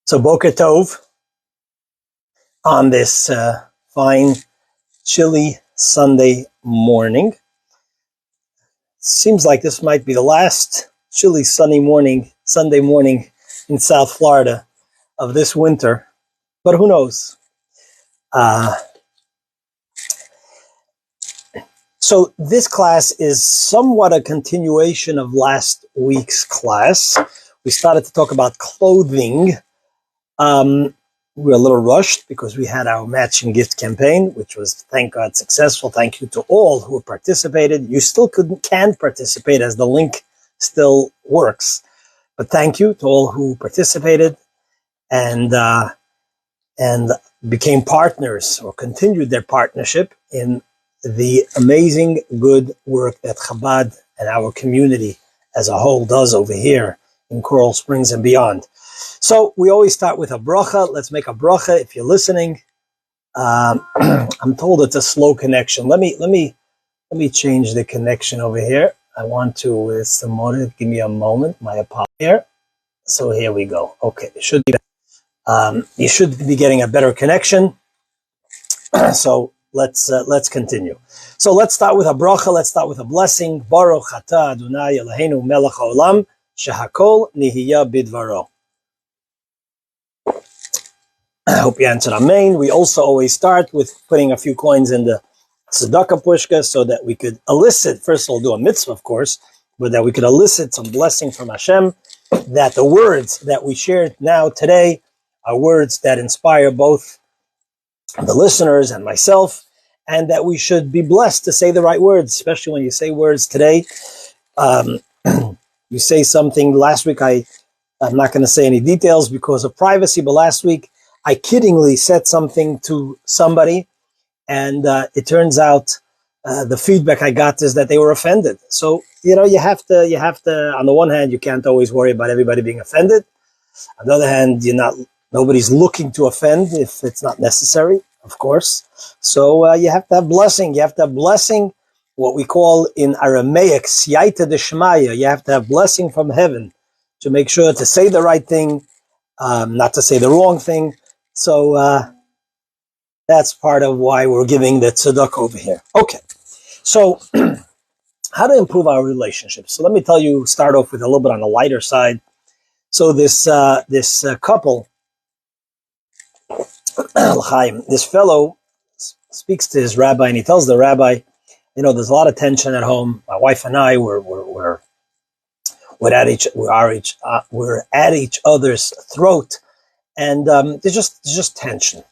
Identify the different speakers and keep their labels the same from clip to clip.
Speaker 1: So Boker Tov on this fine, chilly Sunday morning. Seems like this might be the last chilly Sunday morning in South Florida of this winter, but who knows? So this class is somewhat a continuation of last week's class. We started to talk about clothing. We were a little rushed because we had our matching gift campaign, which was, thank God, successful. Thank you to all who participated. You still can participate as the link still works. But thank you to all who participated and became partners or continued their partnership in the amazing good work that Chabad and our community as a whole does over here in Coral Springs and beyond. So we always start with a bracha. Let's make a bracha. If you're listening, I'm told it's a slow connection. Let me change the connection over here. I want to. It's the motive. Give me a moment. My apologies here. So here we go. Okay, it should be. You should be getting a better connection. So let's continue. So let's start with a bracha. Let's start with a blessing. Baruch atah Adonai Eloheinu melech haolam shehakol nihiya bidvaro. I hope you answered amen. We also always start with putting a few coins in the tzedakah pushka so that we could elicit, first we'll do a mitzvah, of course, but that we could elicit some blessing from Hashem, that the words that we shared now today are words that inspire both the listeners and myself, and that we should be blessed to say the right words, especially when you say words today. You say something, last week I'm not going to say any details because of privacy, but last week I kiddingly said something to somebody, and it turns out the feedback I got is that they were offended. So, you have to, on the one hand, you can't always worry about everybody being offended. On the other hand, nobody's looking to offend if it's not necessary, of course. So you have to have blessing. You have to have blessing, what we call in Aramaic, siyata deshmaya. You have to have blessing from heaven to make sure to say the right thing, not to say the wrong thing. So that's part of why we're giving the tzedakah over here. Okay, so how to improve our relationships. So let me start off with a little bit on the lighter side. So this couple, this fellow speaks to his rabbi, and he tells the rabbi, there's a lot of tension at home. My wife and I we're at each other's throat, and there's just tension.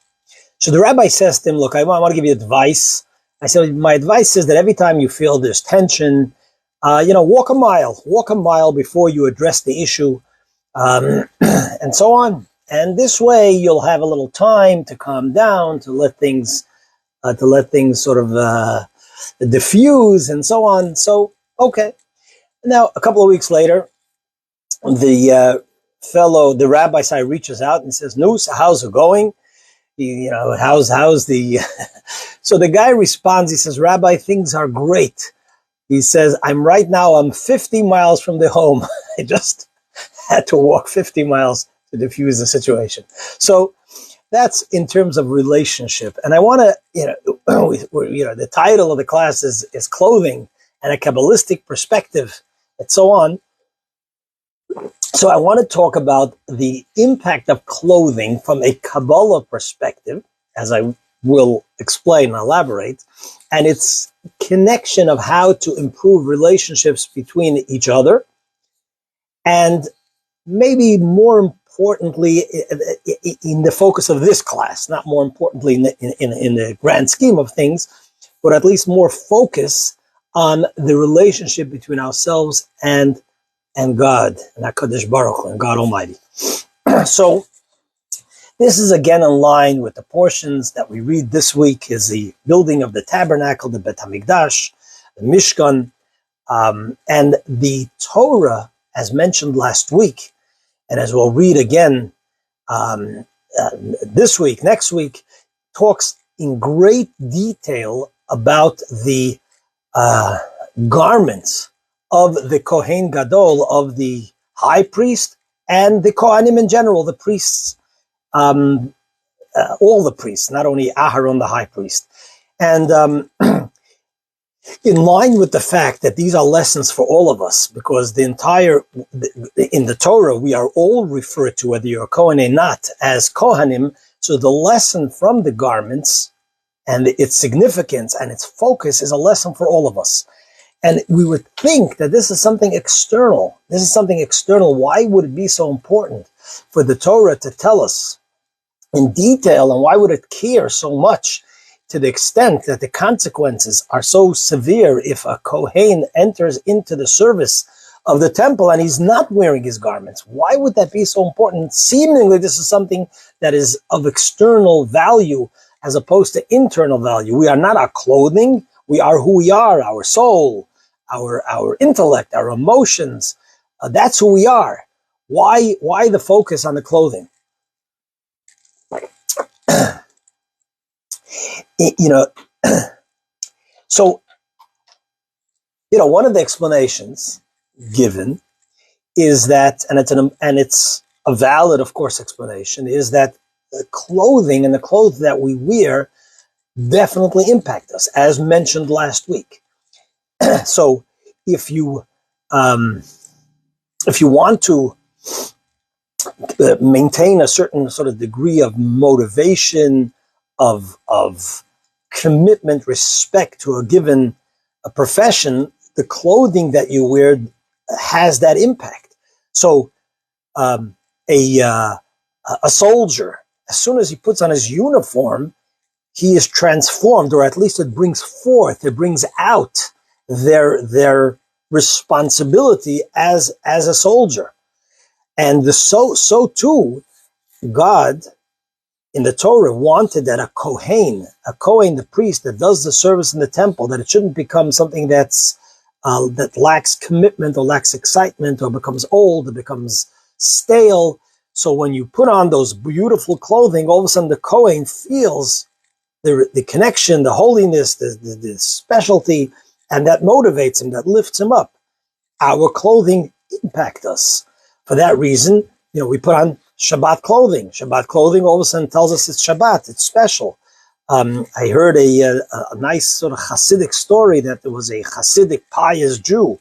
Speaker 1: So the rabbi says to him, look, I want to give you advice. I said, my advice is that every time you feel there's tension, walk a mile before you address the issue, and so on. And this way you'll have a little time to calm down, to let things sort of diffuse and so on. So, okay. Now, a couple of weeks later, the rabbi side reaches out and says, no, so how's it going? How's the, so the guy responds, he says, Rabbi, things are great. He says, I'm 50 miles from the home. I just had to walk 50 miles to diffuse the situation. So that's in terms of relationship. And I want to, the title of the class is clothing and a Kabbalistic perspective and so on. So I want to talk about the impact of clothing from a Kabbalah perspective, as I will explain and elaborate, and its connection of how to improve relationships between each other, and maybe more importantly, in the focus of this class, not more importantly in the grand scheme of things, but at least more focus on the relationship between ourselves and God, and HaKadosh Baruch Hu, and God Almighty. So this is again in line with the portions that we read this week, is the building of the tabernacle, the Bet HaMikdash, the Mishkan, and the Torah, as mentioned last week, and as we'll read again this week, next week, talks in great detail about the garments of the Kohen Gadol, of the high priest, and the Kohanim in general, the priests all the priests, not only Aharon, the high priest. And in line with the fact that these are lessons for all of us, because in the Torah, we are all referred to, whether you're a Kohen or not, as Kohanim. So the lesson from the garments and its significance and its focus is a lesson for all of us. And we would think that this is something external. This is something external. Why would it be so important for the Torah to tell us in detail, and why would it care so much to the extent that the consequences are so severe if a Kohen enters into the service of the temple and he's not wearing his garments? Why would that be so important? Seemingly, this is something that is of external value as opposed to internal value. We are not our clothing. We are who we are, our soul, our intellect, our emotions. That's who we are. Why the focus on the clothing? So, one of the explanations given is that, and it's a valid, of course, explanation, is that the clothing and the clothes that we wear definitely impact us, as mentioned last week. So, if you want to maintain a certain sort of degree of motivation, of commitment, respect to a given profession, the clothing that you wear has that impact. So a soldier, as soon as he puts on his uniform, he is transformed, or at least it brings out their responsibility as a soldier. And so too, God in the Torah wanted that a Kohen, the priest that does the service in the temple, that it shouldn't become something that lacks commitment or lacks excitement or becomes old or becomes stale. So when you put on those beautiful clothing, all of a sudden the Kohen feels the connection, the holiness, the specialty, and that motivates him, that lifts him up. Our clothing impact us. For that reason, we put on Shabbat clothing. Shabbat clothing all of a sudden tells us it's Shabbat, it's special. I heard a nice sort of Hasidic story that there was a Hasidic pious Jew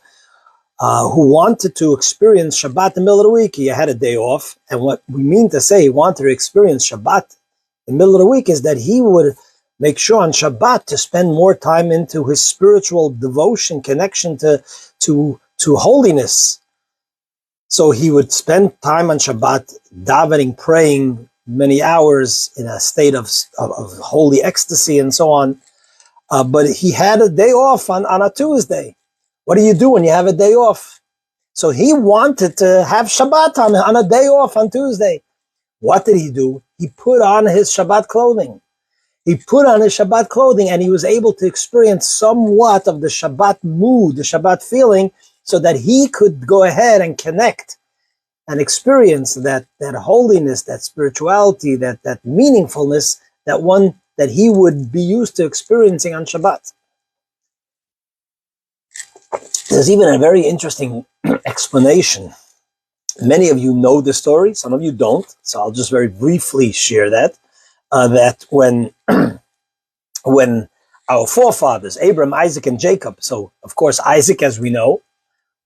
Speaker 1: who wanted to experience Shabbat in the middle of the week. He had a day off, and what we mean to say he wanted to experience Shabbat in the middle of the week is that he would make sure on Shabbat to spend more time into his spiritual devotion, connection to holiness. So he would spend time on Shabbat, davening, praying many hours in a state of holy ecstasy and so on. But he had a day off on a Tuesday. What do you do when you have a day off? So he wanted to have Shabbat on a day off on Tuesday. What did he do? He put on his Shabbat clothing. He put on his Shabbat clothing, and he was able to experience somewhat of the Shabbat mood, the Shabbat feeling, so that he could go ahead and connect and experience that holiness, that spirituality, that meaningfulness, that he would be used to experiencing on Shabbat. There's even a very interesting explanation. Many of you know the story, some of you don't, so I'll just very briefly share that. That when our forefathers, Abraham, Isaac, and Jacob, so of course Isaac, as we know,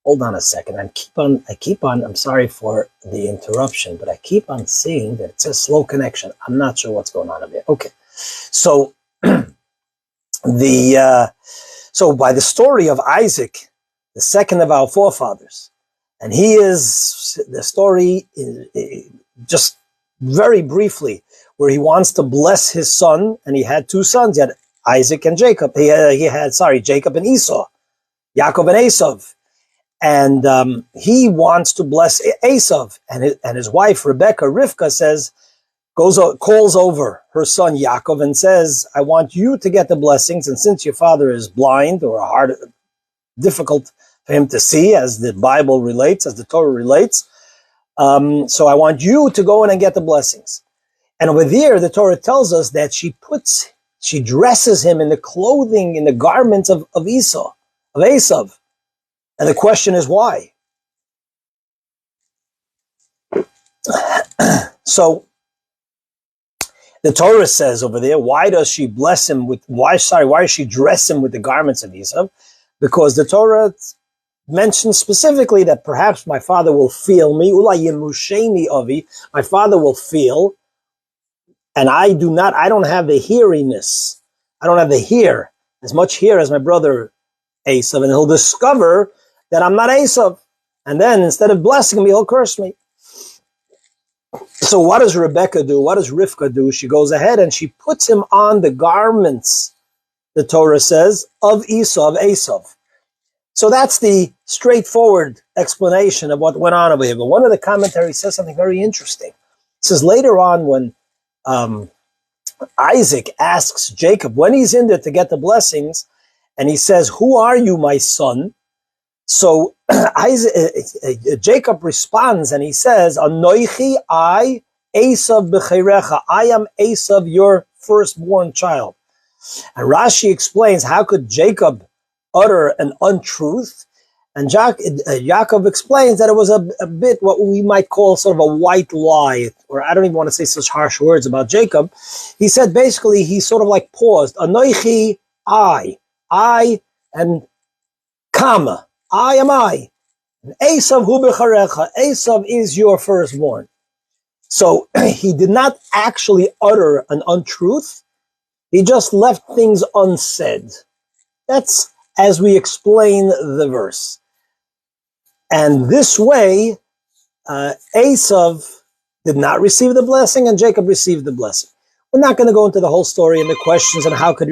Speaker 1: hold on a second, I'm sorry for the interruption, but I keep on seeing that it says slow connection. I'm not sure what's going on over here. Okay, so so by the story of Isaac, the second of our forefathers, and he is the story just very briefly, where he wants to bless his son, and he had two sons. He had Isaac and Jacob. He had Jacob and Esau, Yaakov and Esav. And he wants to bless Esav, and his wife Rebecca, Rivka, calls over her son Yaakov and says, "I want you to get the blessings, and since your father is blind or difficult for him to see, as the Bible relates, as the Torah relates, so I want you to go in and get the blessings." And over there, the Torah tells us that she dresses him in the clothing, in the garments of Esav. And the question is why? So The Torah says over there, why does she bless him with, why does she dress him with the garments of Esau? Because the Torah mentions specifically that perhaps my father will feel me, my father will feel, and I don't have the heariness. I don't have the hear, as much hear as my brother Esau, and he'll discover that I'm not Esau. And then instead of blessing me, he'll curse me. So what does Rebecca do? What does Rivka do? She goes ahead and she puts him on the garments, the Torah says, of Esau, of Esau. So that's the straightforward explanation of what went on over here. But one of the commentaries says something very interesting. It says later on when Isaac asks Jacob, when he's in there to get the blessings, and he says, who are you, my son? So Jacob responds and he says, Anoichi, I, Esav b'cheirecha, I am Esav, your firstborn child. And Rashi explains, how could Jacob utter an untruth? And Yaakov explains that it was a bit what we might call sort of a white lie, or I don't even want to say such harsh words about Jacob. He said basically, he sort of like paused, Anoichi, I, and comma, I am I. Esav hu b'charecha. Esav is your firstborn. So he did not actually utter an untruth. He just left things unsaid. That's as we explain the verse. And this way, Esav did not receive the blessing and Jacob received the blessing. We're not going to go into the whole story and the questions and how could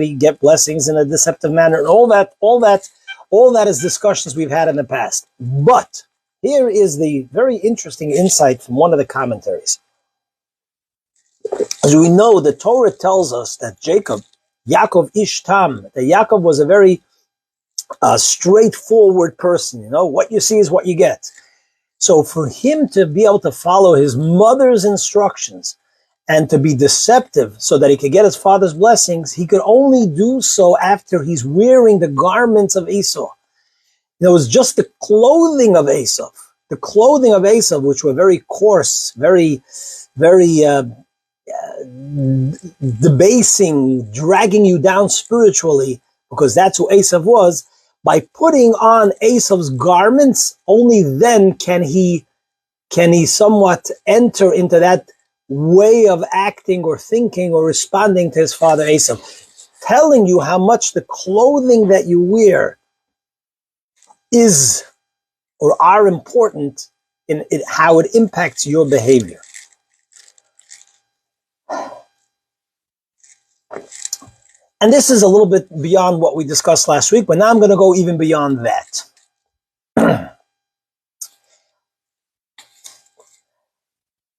Speaker 1: he get blessings in a deceptive manner and all that is discussions we've had in the past. But here is the very interesting insight from one of the commentaries. As we know, the Torah tells us that Yaakov ish tam, that Yaakov was a very straightforward person. You know, what you see is what you get. So for him to be able to follow his mother's instructions and to be deceptive so that he could get his father's blessings, he could only do so after he's wearing the garments of Esau. It was just the clothing of Esau. The clothing of Esau, which were very coarse, very, very debasing, dragging you down spiritually, because that's who Esau was. By putting on Esau's garments, only then can he somewhat enter into that way of acting or thinking or responding to his father Esau, telling you how much the clothing that you wear is or are important in how it impacts your behavior. And this is a little bit beyond what we discussed last week, but now I'm going to go even beyond that.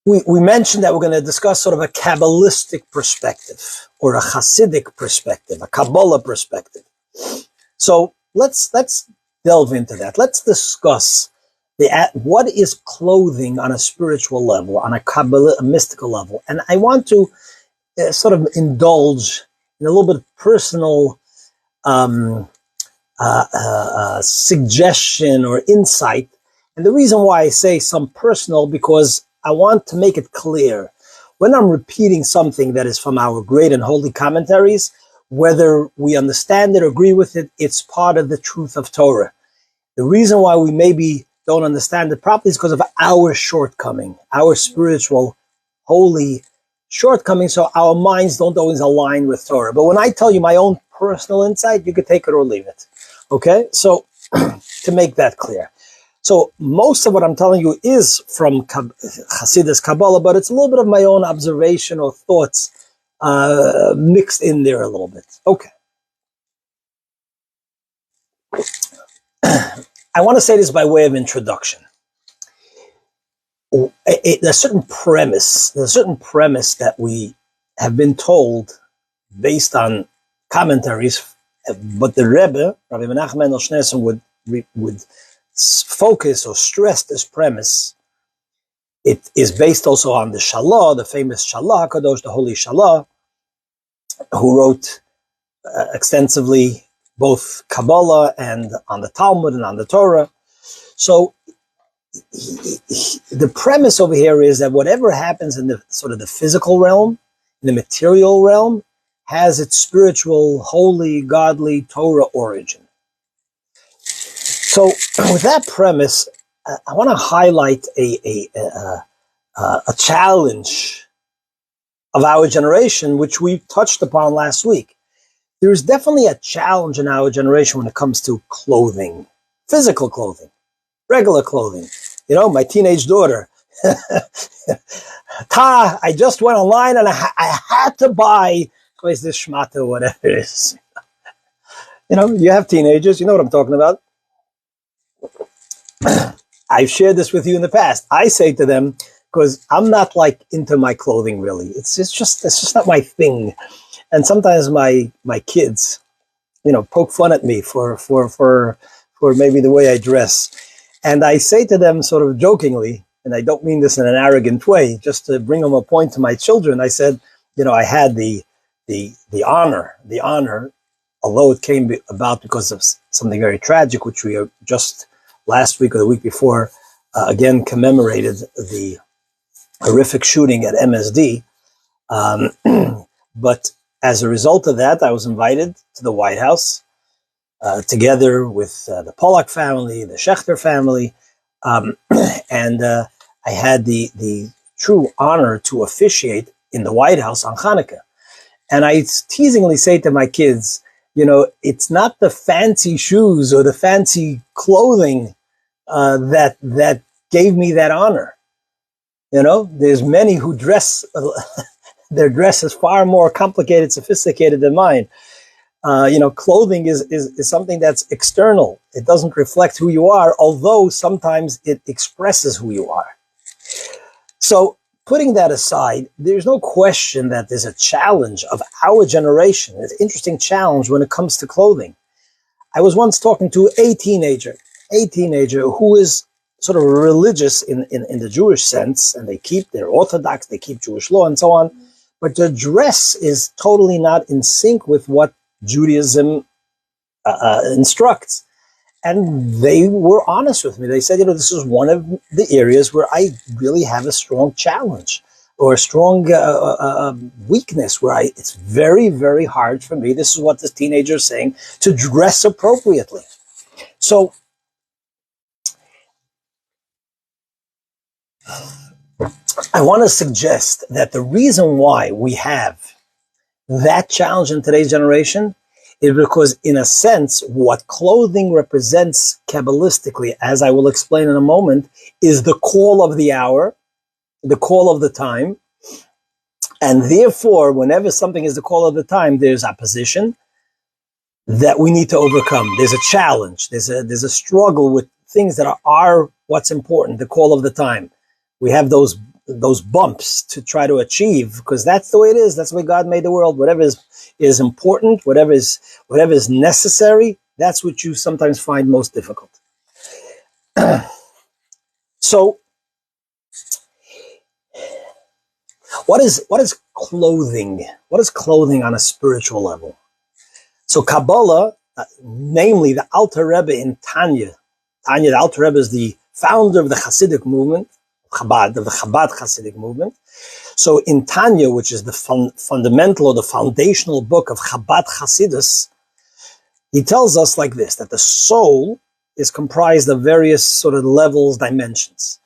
Speaker 1: We mentioned that we're going to discuss sort of a Kabbalistic perspective or a Hasidic perspective, a Kabbalah perspective. So let's delve into that. Let's discuss what is clothing on a spiritual level, on a mystical level. And I want to sort of indulge in a little bit of personal suggestion or insight. And the reason why I say some personal, because I want to make it clear, when I'm repeating something that is from our great and holy commentaries, whether we understand it or agree with it, it's part of the truth of Torah. The reason why we maybe don't understand it properly is because of our shortcoming, our spiritual, holy shortcoming, so our minds don't always align with Torah. But when I tell you my own personal insight, you can take it or leave it. Okay? So, to make that clear. So, most of what I'm telling you is from Hasidus Kabbalah, but it's a little bit of my own observation or thoughts mixed in there a little bit. Okay. I want to say this by way of introduction. There's a certain premise that we have been told based on commentaries, but the Rebbe, Rabbi Menachem Mendel Schneerson, would focus or stress this premise. It is based also on the Shalah, the famous Shalah HaKadosh, the Holy Shalah, who wrote extensively both Kabbalah and on the Talmud and on the Torah. So the premise over here is that whatever happens in the sort of the physical realm, in the material realm has its spiritual, holy, godly Torah origin. So with that premise, I want to highlight a challenge of our generation, which we touched upon last week. There is definitely a challenge in our generation when it comes to clothing, physical clothing, regular clothing. You know, my teenage daughter, I just went online and I had to buy, what is this shmata, whatever it is. You know, you have teenagers, you know what I'm talking about. I've shared this with you in the past. I say to them, because I'm not like into my clothing really. It's just not my thing. And sometimes my kids, you know, poke fun at me for maybe the way I dress. And I say to them sort of jokingly, and I don't mean this in an arrogant way, just to bring home a point to my children, I said, you know, I had the honor, although it came about because of something very tragic, which we just last week or the week before, again commemorated the horrific shooting at MSD. But as a result of that, I was invited to the White House, together with the Pollack family, the Schechter family, and I had the true honor to officiate in the White House on Hanukkah. And I teasingly say to my kids, you know, it's not the fancy shoes or the fancy clothing that gave me that honor. You know, there's many who dress, their dress is far more complicated, sophisticated than mine. You know, clothing is something that's external. It doesn't reflect who you are, although sometimes it expresses who you are. So putting that aside, there's no question that there's a challenge of our generation, an interesting challenge when it comes to clothing. I was once talking to a teenager who is sort of religious in the Jewish sense, and they're Orthodox, they keep Jewish law and so on, but their dress is totally not in sync with what Judaism instructs. And they were honest with me. They said, you know, this is one of the areas where I really have a strong challenge or a strong weakness where it's very, very hard for me. This is what this teenager is saying, to dress appropriately. So I want to suggest that the reason why we have that challenge in today's generation is because, in a sense, what clothing represents Kabbalistically, as I will explain in a moment, is the call of the hour, the call of the time. And therefore, whenever something is the call of the time, there's opposition that we need to overcome. There's a challenge. There's a struggle with things that are what's important, the call of the time. We have those bumps to try to achieve, because that's the way it is. That's the way God made the world. Whatever is important, whatever is necessary, that's what you sometimes find most difficult. So, what is clothing? What is clothing on a spiritual level? So Kabbalah, namely the Alter Rebbe in Tanya, the Alter Rebbe is the founder of the Hasidic movement, of the Chabad Hasidic movement. So in Tanya, which is the fundamental or the foundational book of Chabad Hasidus, he tells us like this, that the soul is comprised of various sort of levels, dimensions.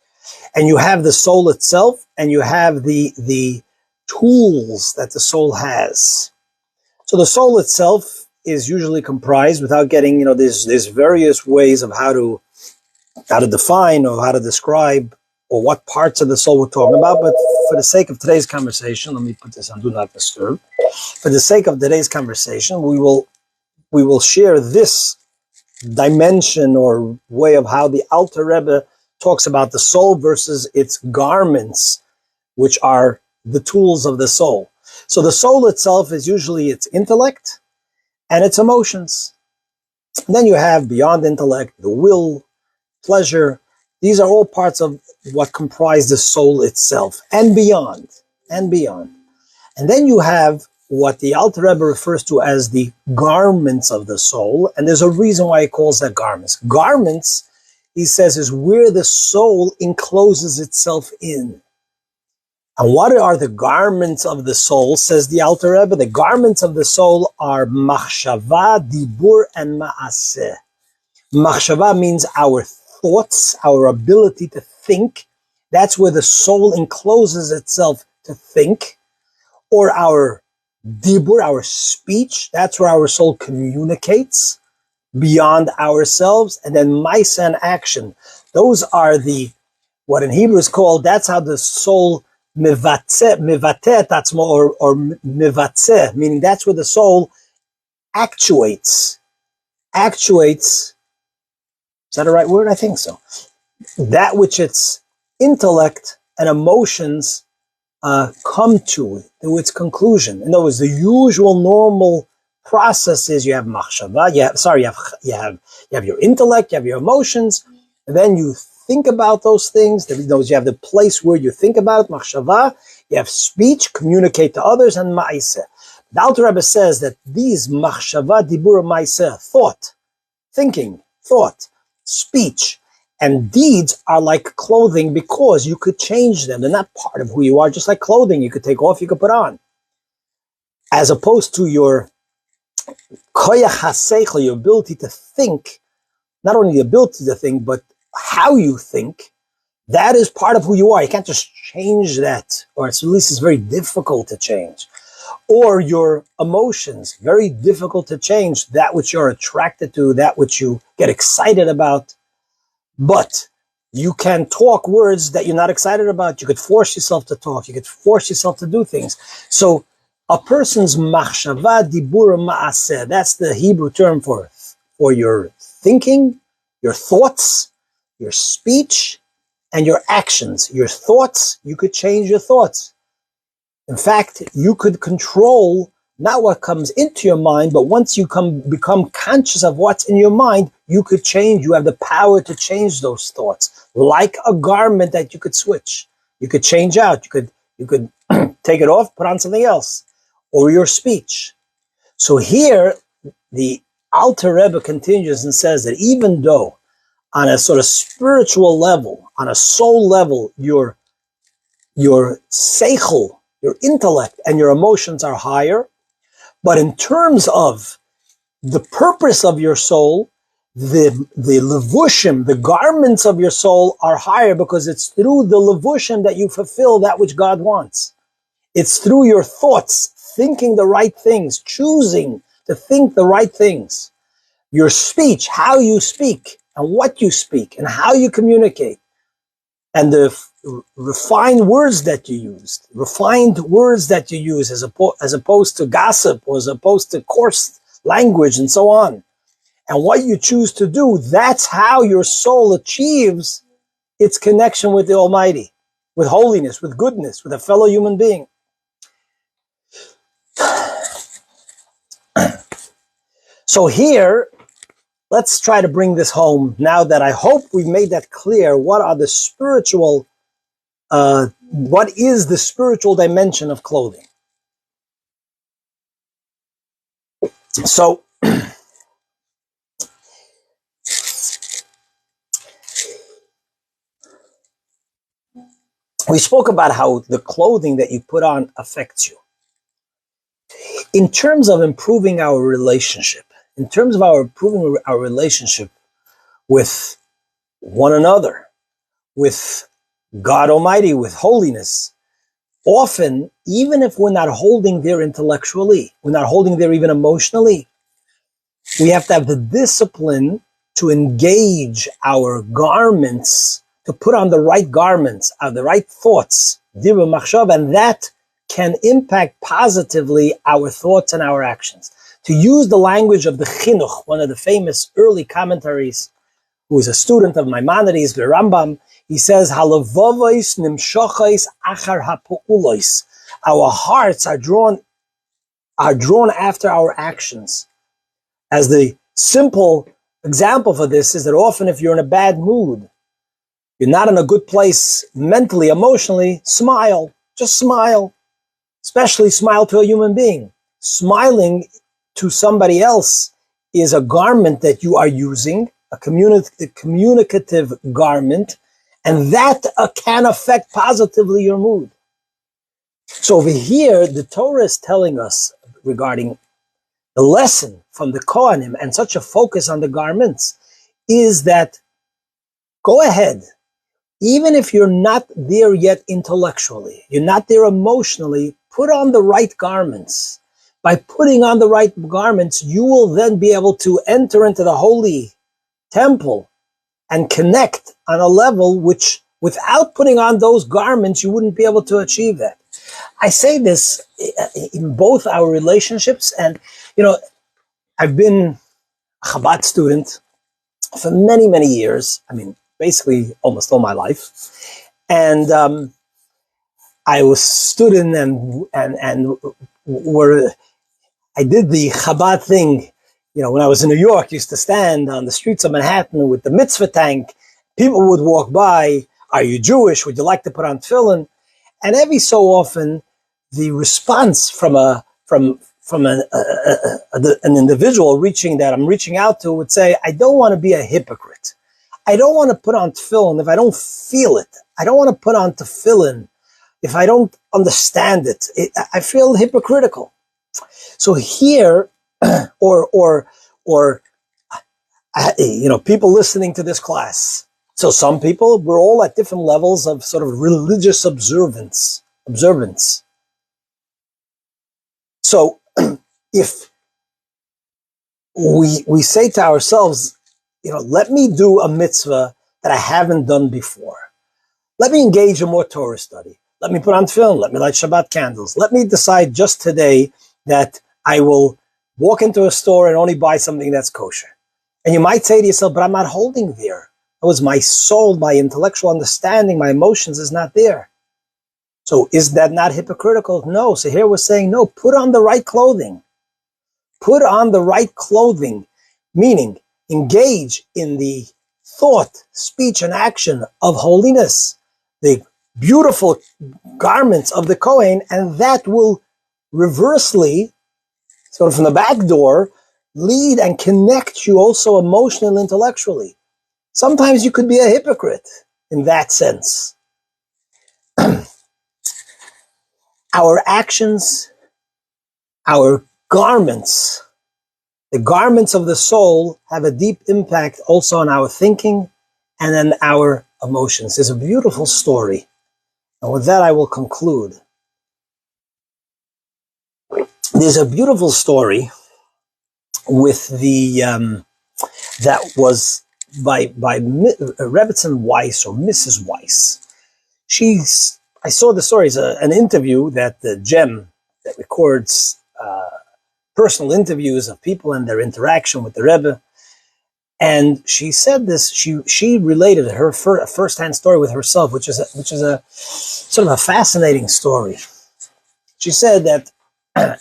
Speaker 1: And you have the soul itself, and you have the tools that the soul has. So the soul itself is usually comprised, without getting, there's various ways of how to define or how to describe or what parts of the soul we're talking about. But for the sake of today's conversation, let me put this on Do Not Disturb. For the sake of today's conversation, we will share this dimension or way of how the Alter Rebbe talks about the soul versus its garments, which are the tools of the soul. So the soul itself is usually its intellect and its emotions. And then you have beyond intellect, the will, pleasure. These are all parts of what comprise the soul itself, and beyond. And then you have what the Alter Rebbe refers to as the garments of the soul, and there's a reason why he calls that garments. Garments, he says, is where the soul encloses itself in. And what are the garments of the soul, says the Alter Rebbe? The garments of the soul are machshava, dibur, and ma'aseh. Machshava means our thoughts, our ability to think. That's where the soul encloses itself to think. Or our dibur, our speech. That's where our soul communicates beyond ourselves. And then maisa and action. Those are what in Hebrew is called, that's how the soul mivateh tatzmo, or mivatzeh, meaning that's where the soul actuates. Is that a right word? I think so. That which its intellect and emotions come to its conclusion. In other words, the usual normal process is you have machshava, you have your intellect, you have your emotions, and then you think about those things. You have the place where you think about it, machshava, you have speech, communicate to others, and ma'aseh. The Alter Rebbe says that these machshava, dibur, ma'aseh, thought, thinking, thought, speech, and deeds are like clothing because you could change them. They're not part of who you are, just like clothing. You could take off, you could put on. As opposed to your koyach haseichel, your ability to think, not only the ability to think, but how you think, that is part of who you are. You can't just change that, or at least it's very difficult to change. Or your emotions, very difficult to change, that which you're attracted to, that which you get excited about. But you can talk words that you're not excited about. You could force yourself to talk. You could force yourself to do things. So a person's machshava, dibur, ma'aseh, that's the Hebrew term for your thinking, your thoughts, your speech, and your actions. Your thoughts, you could change your thoughts. In fact, you could control not what comes into your mind, but once you become conscious of what's in your mind, you could change. You have the power to change those thoughts, like a garment that you could switch. You could change out. You could take it off, put on something else, or your speech. So here, the Alter Rebbe continues and says that even though on a sort of spiritual level, on a soul level, your seichel, your intellect, and your emotions are higher, but in terms of the purpose of your soul, the levushim, the garments of your soul are higher because it's through the levushim that you fulfill that which God wants. It's through your thoughts, thinking the right things, choosing to think the right things. Your speech, how you speak and what you speak and how you communicate, and the refined words that you use, as opposed to gossip, or as opposed to coarse language and so on. And what you choose to do, that's how your soul achieves its connection with the Almighty, with holiness, with goodness, with a fellow human being. So here, let's try to bring this home now that I hope we've made that clear. What is the spiritual dimension of clothing? So, we spoke about how the clothing that you put on affects you. In terms of improving our relationship, with one another, with God Almighty, with holiness, often, even if we're not holding there intellectually, we're not holding there even emotionally, we have to have the discipline to engage our garments, to put on the right garments, the right thoughts, dibur, machshava, and that can impact positively our thoughts and our actions. To use the language of the Chinuch, one of the famous early commentaries, who is a student of Maimonides, the Rambam, he says, "Halavavos nimshachos achar ha'pu'ulos." Our hearts are drawn after our actions. As the simple example for this is that often if you're in a bad mood, you're not in a good place mentally, emotionally, smile. Just smile. Especially smile to a human being. Smiling to somebody else is a garment that you are using, a communicative garment, and that can affect positively your mood. So over here, the Torah is telling us regarding the lesson from the Kohanim and such a focus on the garments is that go ahead, even if you're not there yet intellectually, you're not there emotionally, put on the right garments. By putting on the right garments, you will then be able to enter into the holy temple and connect on a level which, without putting on those garments, you wouldn't be able to achieve that. I say this in both our relationships, and I've been a Chabad student for many, many years. I mean, basically almost all my life. And I was student and I did the Chabad thing. When I was in New York, I used to stand on the streets of Manhattan with the mitzvah tank. People would walk by. Are you Jewish? Would you like to put on tefillin? And every so often, the response from an individual I'm reaching out to would say, I don't want to be a hypocrite. I don't want to put on tefillin if I don't feel it. I don't want to put on tefillin if I don't understand it. I feel hypocritical. So here, or people listening to this class. So some people, we're all at different levels of sort of religious observance. So if we say to ourselves, let me do a mitzvah that I haven't done before. Let me engage in more Torah study. Let me put on tefillin. Let me light Shabbat candles. Let me decide just today that I will walk into a store and only buy something that's kosher. And you might say to yourself, but I'm not holding there. That was my soul, my intellectual understanding, my emotions is not there. So is that not hypocritical? No. So here we're saying, no, put on the right clothing. Put on the right clothing, meaning engage in the thought, speech, and action of holiness, the beautiful garments of the Kohen, and that will reversely, sort of from the back door, lead and connect you also emotionally and intellectually. Sometimes you could be a hypocrite in that sense. Our actions, our garments, the garments of the soul have a deep impact also on our thinking and on our emotions. There's a beautiful story. And with that, I will conclude. There's a beautiful story with that was by Rebbetzin Weiss or Mrs. Weiss. I saw the story. It's an interview that the gem that records personal interviews of people and their interaction with the Rebbe. And she said this. She related her first-hand story with herself, which is a sort of a fascinating story. She said that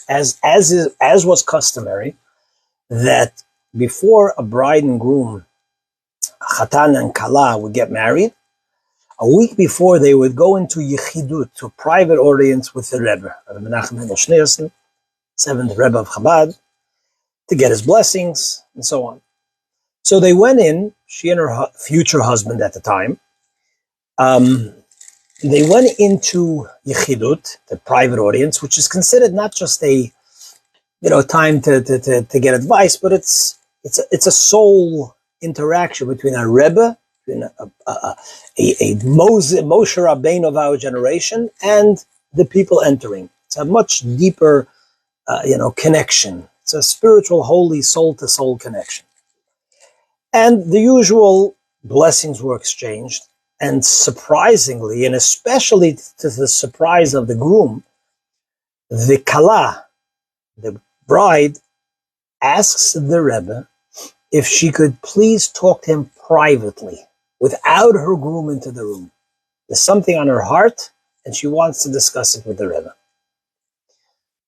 Speaker 1: as was customary, that before a bride and groom, Chatan and Kala, would get married, a week before they would go into Yechidut, to a private audience with the Rebbe, Rabbi Menachem Mendel Schneerson, 7th Rebbe of Chabad, to get his blessings and so on. So they went in, she and her future husband at the time, they went into Yechidut, the private audience, which is considered not just a time to get advice, but it's a soul interaction between a Rebbe, between a Moshe Rabbeinu of our generation, and the people entering. It's a much deeper, connection. It's a spiritual, holy, soul-to-soul connection. And the usual blessings were exchanged, and surprisingly, and especially to the surprise of the groom, the Kala, the bride, asks the Rebbe if she could please talk to him privately, without her groom into the room. There's something on her heart, and she wants to discuss it with the Rebbe.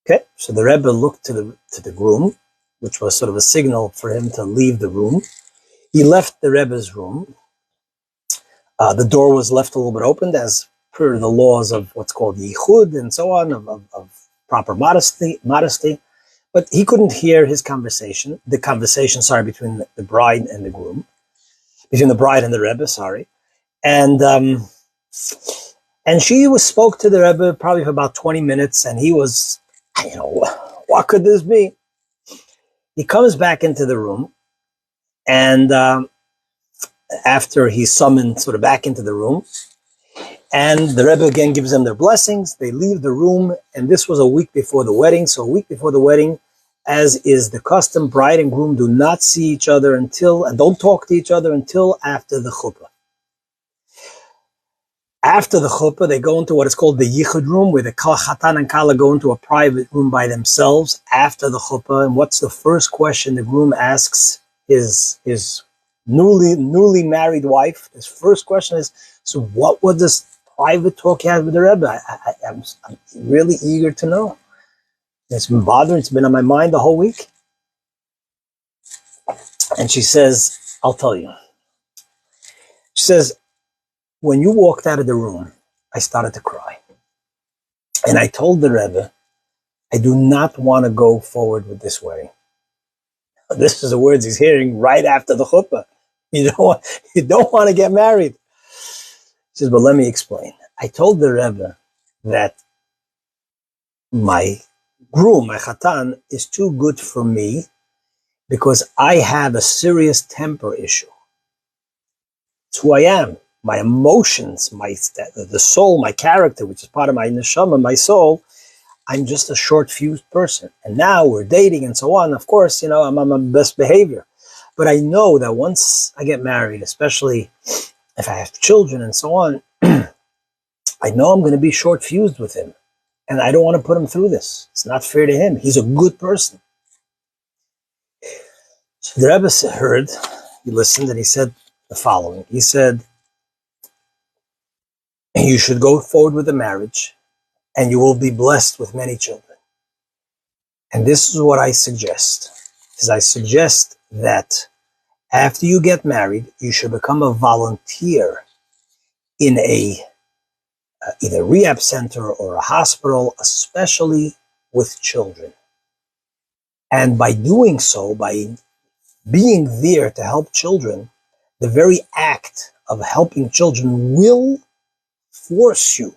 Speaker 1: Okay, so the Rebbe looked to the groom, which was sort of a signal for him to leave the room. He left the Rebbe's room. The door was left a little bit opened, as per the laws of what's called yichud and so on, of proper modesty. But he couldn't hear the conversation, between the bride and the groom, between the bride and the Rebbe, and And she spoke to the Rebbe probably for about 20 minutes, and he was, what could this be? He comes back into the room, and after he's summoned sort of back into the room, and the Rebbe again gives them their blessings, they leave the room, and this was a week before the wedding. So a week before the wedding, as is the custom, bride and groom do not see each other and don't talk to each other until after the chuppah. After the chuppah, they go into what is called the yichud room, where the chatan and kala go into a private room by themselves after the chuppah. And what's the first question the groom asks his newly married wife? His first question is, so what was this private talk you had with the Rebbe? I'm really eager to know. It's been bothering, it's been on my mind the whole week. And she says, I'll tell you. She says, when you walked out of the room, I started to cry. And I told the Rebbe, I do not want to go forward with this wedding. This is the words he's hearing right after the chuppah. You don't want to get married. He says, but let me explain. I told the Rebbe that my groom, my chatan, is too good for me because I have a serious temper issue. It's who I am. My emotions, the soul, my character, which is part of my neshama, my soul, I'm just a short-fused person. And now we're dating and so on. Of course, I'm on my best behavior. But I know that once I get married, especially if I have children and so on, I know I'm going to be short-fused with him. And I don't want to put him through this. It's not fair to him. He's a good person. So the Rebbe heard, he listened, and he said the following. He said, you should go forward with the marriage, and you will be blessed with many children. And this is what I suggest. Is I suggest that after you get married, you should become a volunteer in a either rehab center or a hospital, especially with children. And by doing so, by being there to help children, the very act of helping children will force you,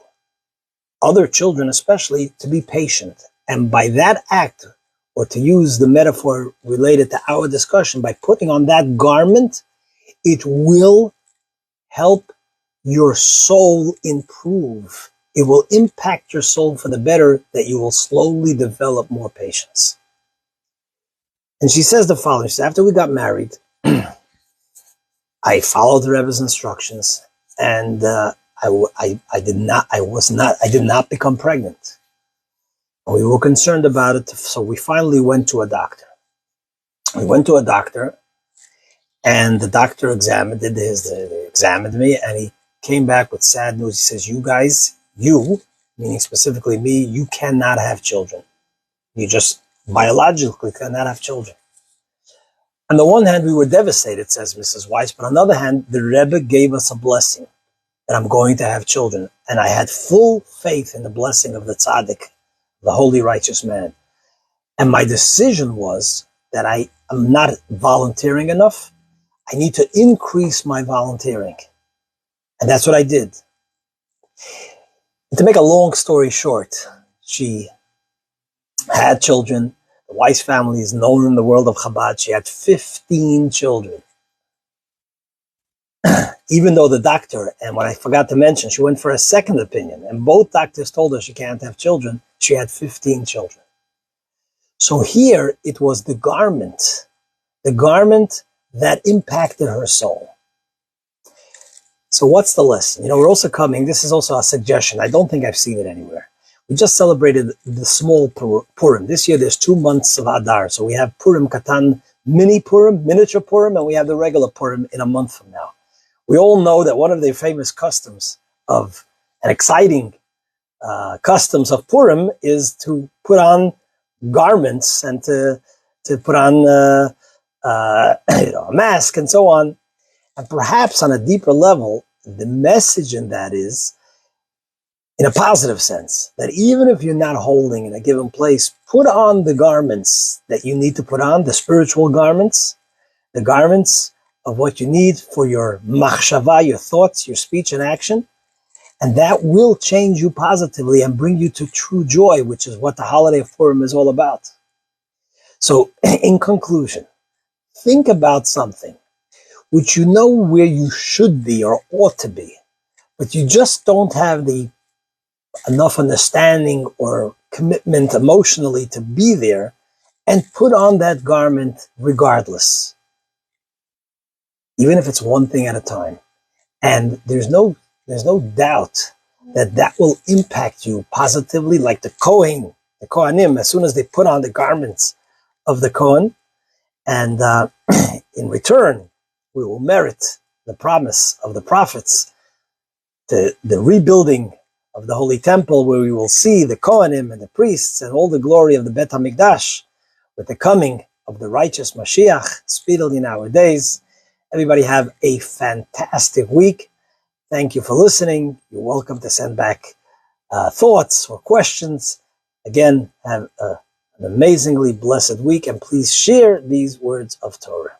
Speaker 1: other children especially, to be patient. And by that act, or to use the metaphor related to our discussion, by putting on that garment, it will help your soul improve. It will impact your soul for the better, that you will slowly develop more patience. And she says the following. She says, after we got married, I followed the Rebbe's instructions, and I did not become pregnant. And we were concerned about it, so we finally went to a doctor. We went to a doctor, and the doctor examined me, and he came back with sad news. He says, you, meaning specifically me, you cannot have children. You just biologically cannot have children. On the one hand, we were devastated, says Mrs. Weiss, but on the other hand, the Rebbe gave us a blessing that I'm going to have children. And I had full faith in the blessing of the tzaddik, the holy righteous man. And my decision was that I am not volunteering enough. I need to increase my volunteering. And that's what I did. And to make a long story short, she had children. The Weiss family is known in the world of Chabad. She had 15 children. Even though the doctor, and what I forgot to mention, she went for a second opinion, and both doctors told her she can't have children. She had 15 children. So here it was the garment that impacted her soul. So what's the lesson? We're also coming, this is also a suggestion. I don't think I've seen it anywhere. We just celebrated the small Purim. This year there's 2 months of Adar. So we have Purim Katan, mini Purim, miniature Purim, and we have the regular Purim in a month from now. We all know that one of the famous customs of, and exciting customs of Purim is to put on garments and to put on a mask and so on. And perhaps on a deeper level, the message in that is, in a positive sense, that even if you're not holding in a given place, put on the garments that you need to put on, the spiritual garments, the garments of what you need for your machshava, your thoughts, your speech and action. And that will change you positively and bring you to true joy, which is what the holiday of Purim is all about. So, in conclusion, think about something which you know where you should be or ought to be, but you just don't have the enough understanding or commitment emotionally to be there, and put on that garment regardless, even if it's one thing at a time. And there's no doubt that that will impact you positively, like the Kohanim, as soon as they put on the garments of the Kohen, and in return, we will merit the promise of the prophets, the rebuilding of the Holy Temple, where we will see the Kohanim and the priests and all the glory of the Bet HaMikdash with the coming of the righteous Mashiach speedily nowadays. Everybody have a fantastic week. Thank you for listening. You're welcome to send back thoughts or questions. Again, have an amazingly blessed week, and please share these words of Torah.